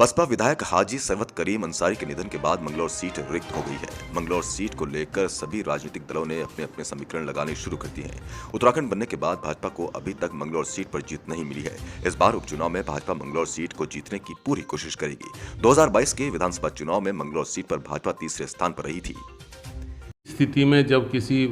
बसपा विधायक हाजी सरवत करीम अंसारी के निधन के बाद मंगलौर सीट रिक्त हो गई है। मंगलौर सीट को लेकर सभी राजनीतिक दलों ने अपने अपने समीकरण लगाने शुरू कर दिए हैं। उत्तराखंड बनने के बाद भाजपा को अभी तक मंगलौर सीट पर जीत नहीं मिली है। इस बार उपचुनाव में भाजपा मंगलौर सीट को जीतने की पूरी कोशिश करेगी। 2022 के विधानसभा चुनाव में मंगलौर सीट पर भाजपा तीसरे स्थान पर रही थी। स्थिति में जब किसी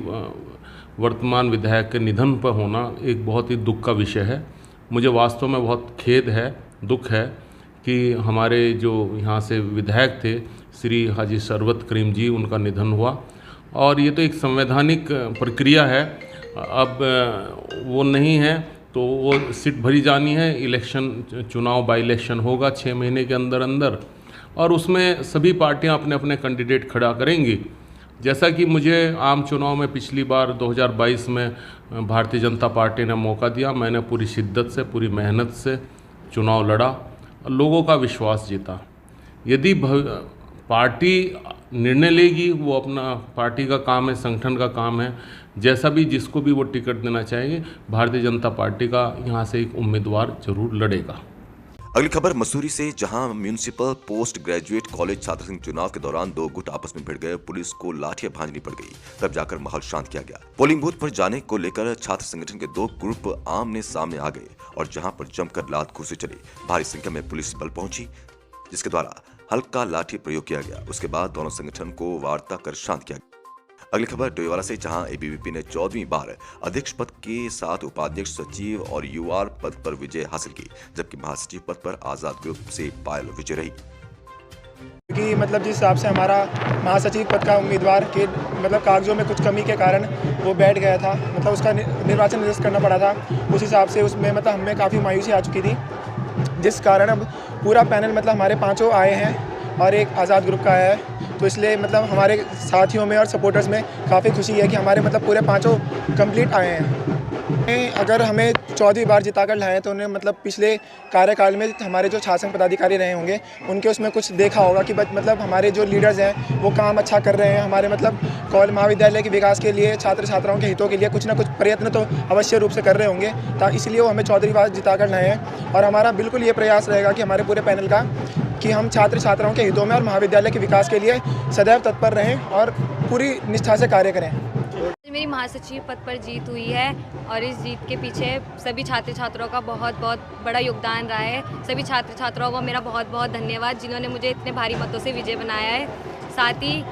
वर्तमान विधायक के निधन पर होना एक बहुत ही दुख का विषय है। मुझे वास्तव में बहुत खेद है, दुख है कि हमारे जो यहाँ से विधायक थे श्री हाजी सरवत करीम जी, उनका निधन हुआ। और ये तो एक संवैधानिक प्रक्रिया है। अब वो नहीं है तो वो सीट भरी जानी है। इलेक्शन, चुनाव बाई इलेक्शन होगा 6 महीने के अंदर अंदर, और उसमें सभी पार्टियां अपने अपने कैंडिडेट खड़ा करेंगी। जैसा कि मुझे आम चुनाव में पिछली बार 2022 में भारतीय जनता पार्टी ने मौका दिया, मैंने पूरी शिद्दत से, पूरी मेहनत से चुनाव लड़ा, लोगों का विश्वास जीता। यदि पार्टी निर्णय लेगी, वो अपना पार्टी का काम है, संगठन का काम है, जैसा भी जिसको भी वो टिकट देना चाहेंगे, भारतीय जनता पार्टी का यहाँ से एक उम्मीदवार जरूर लड़ेगा। अगली खबर मसूरी से, जहां म्यूनिसिपल पोस्ट ग्रेजुएट कॉलेज छात्र संघ चुनाव के दौरान 2 गुट आपस में भिड़ गए। पुलिस को लाठियां भांजनी पड़ गई, तब जाकर माहौल शांत किया गया। पोलिंग बूथ पर जाने को लेकर छात्र संगठन के 2 ग्रुप आमने सामने आ गए और जहां पर जमकर लात घूंसे चली। भारी संख्या में पुलिस बल पहुंची, जिसके द्वारा हल्का लाठी प्रयोग किया गया। उसके बाद दोनों संगठन को वार्ता कर शांत किया गया। अगली खबर डोईवाला से, जहां एबीवीपी ने 14वीं बार अध्यक्ष पद के साथ उपाध्यक्ष, सचिव और यूआर पद पर विजय हासिल की, जबकि महासचिव पद पर आजाद ग्रुप से पायल विजय रही। कि मतलब जिस हिसाब से हमारा महासचिव पद का उम्मीदवार के मतलब कागजों में कुछ कमी के कारण वो बैठ गया था, मतलब उसका निर्वाचन निरस्त करना पड़ा था। उस हिसाब से उसमें मतलब हमें काफ़ी मायूसी आ चुकी थी, जिस कारण अब पूरा पैनल मतलब हमारे 5 आए हैं और एक आज़ाद ग्रुप का आया है। तो इसलिए मतलब हमारे साथियों में और सपोर्टर्स में काफ़ी खुशी है कि हमारे मतलब पूरे 5 कंप्लीट आए हैं। अगर हमें 14वीं बार जिताकर लाएँ तो उन्हें मतलब पिछले कार्यकाल में हमारे जो शासन पदाधिकारी रहे होंगे, उनके उसमें कुछ देखा होगा कि मतलब हमारे जो लीडर्स हैं वो काम अच्छा कर रहे हैं। हमारे मतलब कॉलेज महाविद्यालय के विकास के लिए, छात्र छात्राओं के हितों के लिए कुछ ना कुछ प्रयत्न तो अवश्य रूप से कर रहे होंगे, इसलिए वो हमें 14वीं बार जिताकर लाए हैं। और हमारा बिल्कुल ये प्रयास रहेगा कि हमारे पूरे पैनल का कि हम छात्र छात्राओं के हितों में और महाविद्यालय के विकास के लिए सदैव तत्पर रहें और पूरी निष्ठा से कार्य करें। मेरी महासचिव पद पर जीत हुई है और इस जीत के पीछे सभी छात्र छात्राओं का बहुत बहुत बड़ा योगदान रहा है। सभी छात्र छात्राओं को मेरा बहुत बहुत धन्यवाद, जिन्होंने मुझे इतने भारी मतों से विजय बनाया है। साथ ही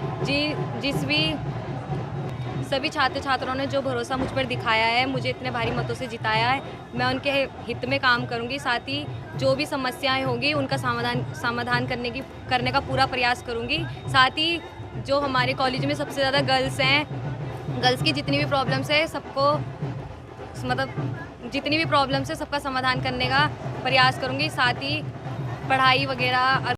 सभी छात्र छात्राओं ने जो भरोसा मुझ पर दिखाया है, मुझे इतने भारी मतों से जिताया है, मैं उनके हित में काम करूंगी। साथ ही जो भी समस्याएं होंगी उनका समाधान करने का पूरा प्रयास करूंगी। साथ ही जो हमारे कॉलेज में सबसे ज़्यादा गर्ल्स हैं, गर्ल्स की जितनी भी प्रॉब्लम्स है सबका समाधान करने का प्रयास करूंगी। साथ ही पढ़ाई वगैरह